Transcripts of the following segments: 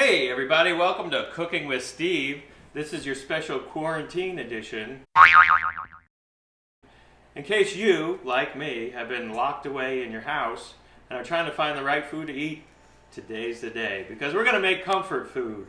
Hey everybody, welcome to Cooking with Steve. This is your special quarantine edition. In case you, like me, have been locked away in your house and are trying to find the right food to eat, today's the day, because we're going to make comfort food.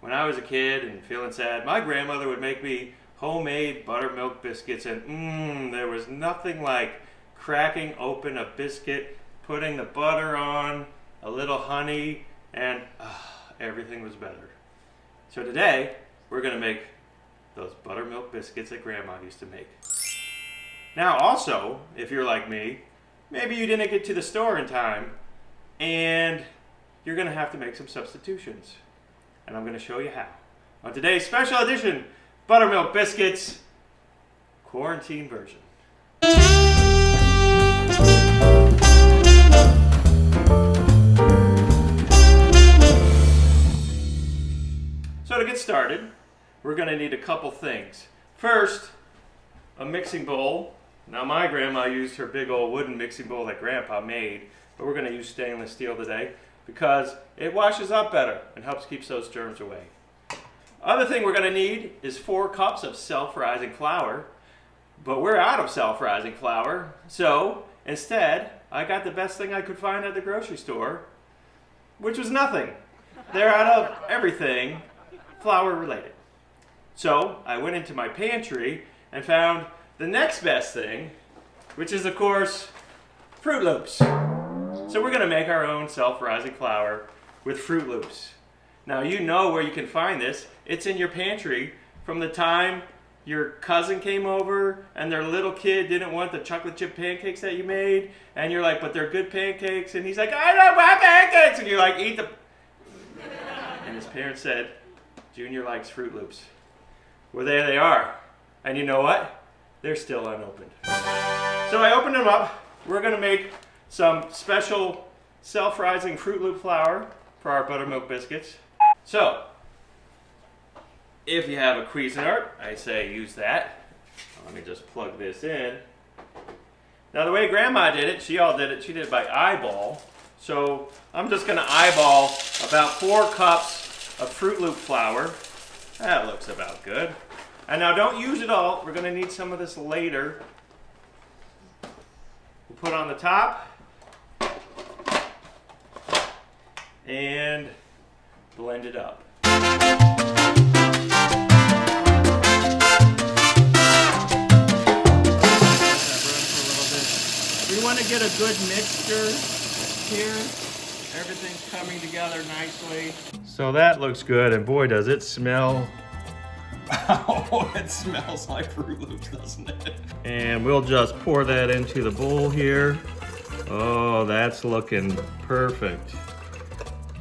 When I was a kid and feeling sad, my grandmother would make me homemade buttermilk biscuits, and there was nothing like cracking open a biscuit, putting the butter on, a little honey, and everything was better. So today, we're going to make those buttermilk biscuits that Grandma used to make. Now also, if you're like me, maybe you didn't get to the store in time, and you're going to have to make some substitutions. And I'm going to show you how. On today's special edition, Buttermilk Biscuits, quarantine version. So to get started, we're going to need a couple things. First, a mixing bowl. Now my grandma used her big old wooden mixing bowl that Grandpa made, but we're going to use stainless steel today because it washes up better and helps keep those germs away. Other thing we're going to need is 4 cups of self-rising flour, but we're out of self-rising flour, so instead I got the best thing I could find at the grocery store, which was nothing. They're out of everything flour related. So I went into my pantry and found the next best thing, which is of course Fruit Loops. So we're going to make our own self-rising flour with Fruit Loops. Now you know where you can find this. It's in your pantry from the time your cousin came over and their little kid didn't want the chocolate chip pancakes that you made, and you're like, but they're good pancakes, and he's like, I don't want pancakes, and you're like, eat them. And his parents said, Junior likes Fruit Loops. Well, there they are. And you know what? They're still unopened. So I opened them up. We're going to make some special self-rising Fruit Loop flour for our buttermilk biscuits. So, if you have a Cuisinart, I say use that. Let me just plug this in. Now the way Grandma did it, she did it by eyeball. So I'm just going to eyeball about 4 cups of Fruit Loop flour. That looks about good. And now don't use it all. We're going to need some of this later. We'll put on the top and blend it up. We want to get a good mixture here. Everything's coming together nicely. So that looks good, and boy does it smell. Oh, it smells like Fruit Loops, doesn't it? And we'll just pour that into the bowl here. Oh, that's looking perfect.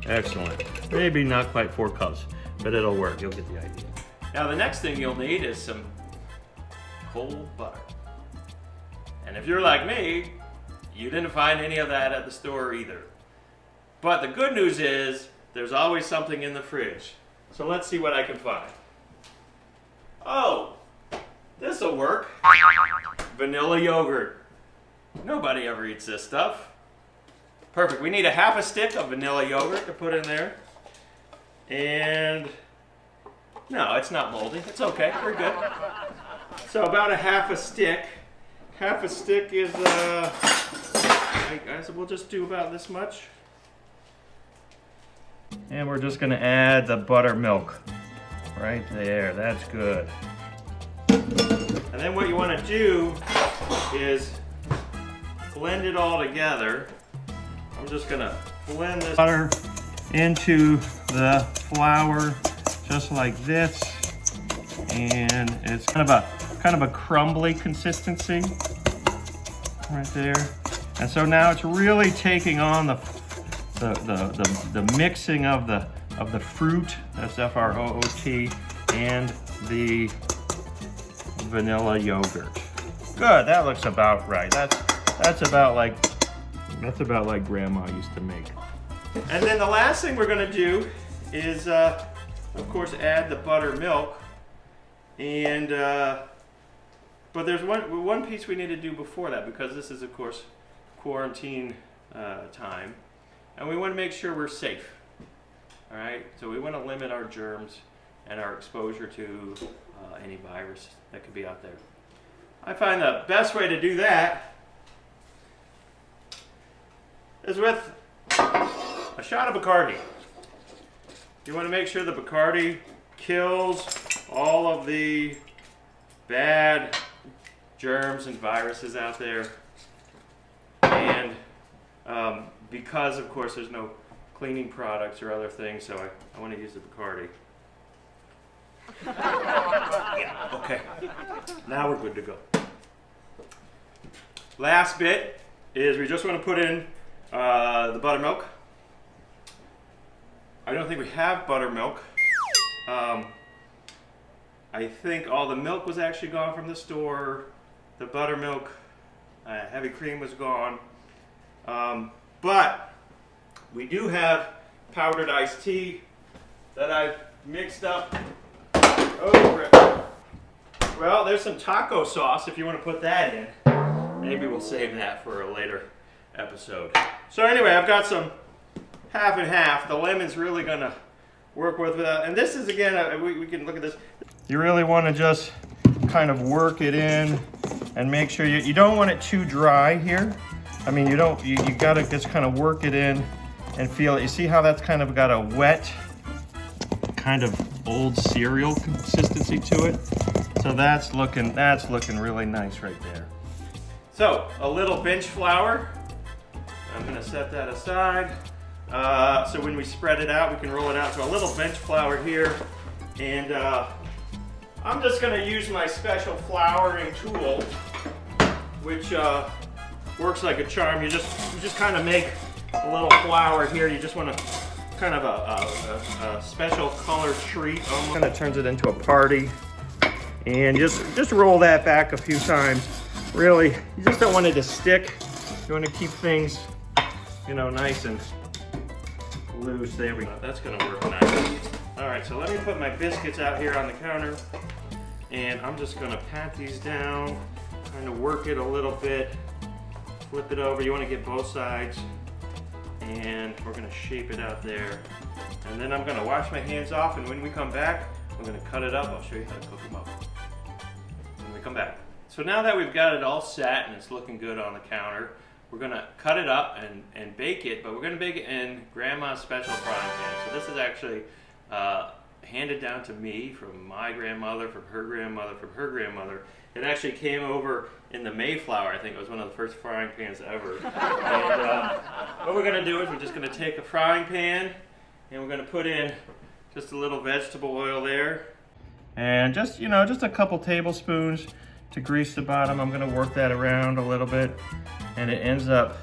Excellent. Maybe not quite 4 cups, but it'll work. You'll get the idea. Now the next thing you'll need is some cold butter. And if you're like me, you didn't find any of that at the store either. But the good news is there's always something in the fridge. So let's see what I can find. Oh, this'll work. Vanilla yogurt. Nobody ever eats this stuff. Perfect. We need a half a stick of vanilla yogurt to put in there. And no, it's not moldy. It's okay. We're good. So about a half a stick. Half a stick is, I guess we'll just do about this much. And we're just going to add the buttermilk right there. That's good. And then what you want to do is blend it all together. I'm just going to blend this butter into the flour just like this. And it's kind of a crumbly consistency right there. And so now it's really taking on the mixing of the fruit, that's F-R-O-O-T, and the vanilla yogurt. Good, that looks about right. That's about like Grandma used to make. And then the last thing we're going to do is, of course, add the buttermilk. And but there's one piece we need to do before that, because this is, of course, quarantine time, and we want to make sure we're safe. All right, so we want to limit our germs and our exposure to any virus that could be out there. I find the best way to do that is with a shot of Bacardi. You want to make sure the Bacardi kills all of the bad germs and viruses out there. And because, of course, there's no cleaning products or other things, so I want to use the Bacardi. Yeah, okay. Now we're good to go. Last bit is we just want to put in the buttermilk. I don't think we have buttermilk. I think all the milk was actually gone from the store. The buttermilk, heavy cream was gone. But we do have powdered iced tea that I've mixed up over it. Well, there's some taco sauce if you want to put that in. Maybe we'll save that for a later episode. So anyway, I've got some half and half. The lemon's really going to work with that. And this is, again, we can look at this. You really want to just kind of work it in and make sure you don't want it too dry here. I mean, you got to just kind of work it in and feel it. You see how that's kind of got a wet, kind of old cereal consistency to it? So that's looking really nice right there. So a little bench flour. I'm going to set that aside. So when we spread it out, we can roll it out. So a little bench flour here. And I'm just going to use my special flouring tool, which works like a charm. You just kind of make a little flour here. You just want to kind of a special color treat. Kind of turns it into a party. And just roll that back a few times. Really, you just don't want it to stick. You want to keep things, nice and loose. There we go. That's going to work nice. All right, so let me put my biscuits out here on the counter. And I'm just going to pat these down, kind of work it a little bit, flip it over. You want to get both sides. And we're going to shape it out there. And then I'm going to wash my hands off, and when we come back, I'm going to cut it up. I'll show you how to cook them up when we come back. So now that we've got it all set and it's looking good on the counter, we're going to cut it up and bake it, but we're going to bake it in Grandma's special frying pan. So this is actually handed down to me from my grandmother, from her grandmother, from her grandmother. It actually came over in the Mayflower. I think it was one of the first frying pans ever. And what we're going to do is we're just going to take a frying pan and we're going to put in just a little vegetable oil there. And just a couple tablespoons to grease the bottom. I'm going to work that around a little bit. And it ends up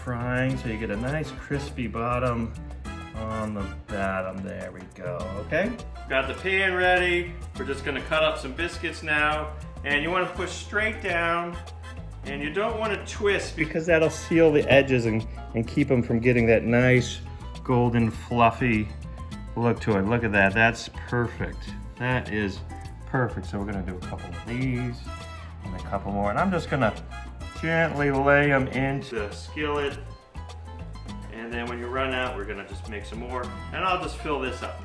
frying so you get a nice crispy bottom on the bottom. There we go. Okay, got the pan ready. We're just going to cut up some biscuits now. And you want to push straight down, and you don't want to twist because that'll seal the edges and keep them from getting that nice golden fluffy look to it. Look at that. That's perfect. That is perfect. So we're going to do a couple of these and a couple more. And I'm just going to gently lay them into the skillet. And then when you run out, we're going to just make some more. And I'll just fill this up.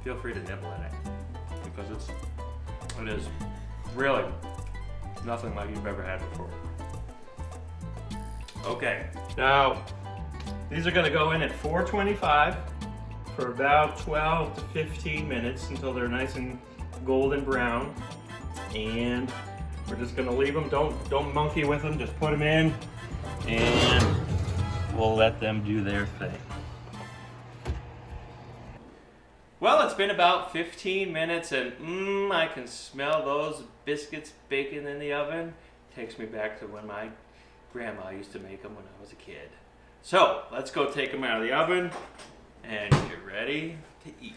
Feel free to nibble at it because it is really nothing like you've ever had before. Okay, now these are going to go in at 425 for about 12 to 15 minutes until they're nice and golden brown. And we're just going to leave them. Don't monkey with them. Just put them in, and we'll let them do their thing. Well, it's been about 15 minutes and I can smell those biscuits baking in the oven. Takes me back to when my grandma used to make them when I was a kid. So, let's go take them out of the oven and get ready to eat.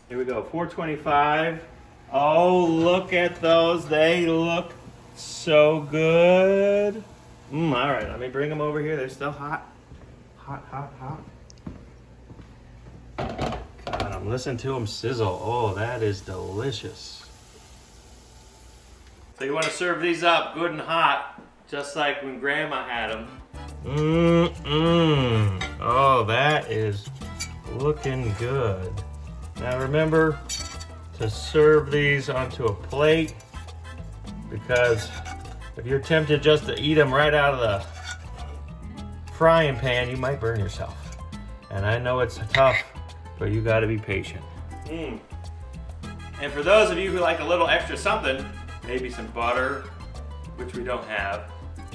Here we go, 425. Oh, look at those. They look so good. All right, let me bring them over here. They're still hot. Hot, hot, hot. them. Listen to them sizzle. Oh, that is delicious. So you want to serve these up good and hot, just like when Grandma had them. Oh, that is looking good. Now remember to serve these onto a plate, because if you're tempted just to eat them right out of the frying pan, you might burn yourself. And I know it's tough, but you got to be patient. And for those of you who like a little extra something, maybe some butter, which we don't have,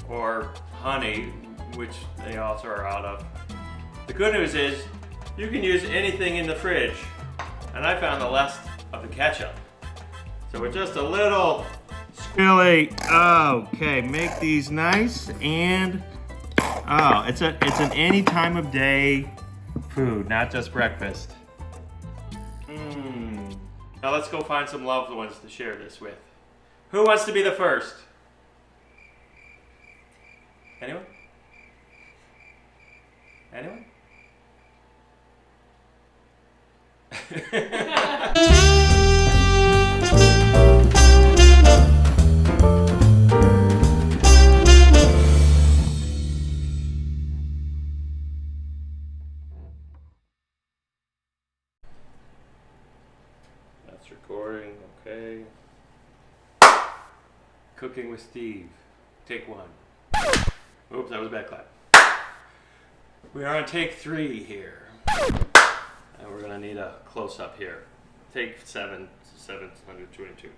or honey, which they also are out of. The good news is you can use anything in the fridge, and I found the less of the ketchup. So with just a little Billy, okay, make these nice, and it's an any time of day food, not just breakfast. Now let's go find some loved ones to share this with. Who wants to be the first? Anyone? Anyone? That's recording, okay. Cooking with Steve. Take one. Oops, that was a bad clap. We are on take 3 here. And we're gonna need a close-up here. Take 722.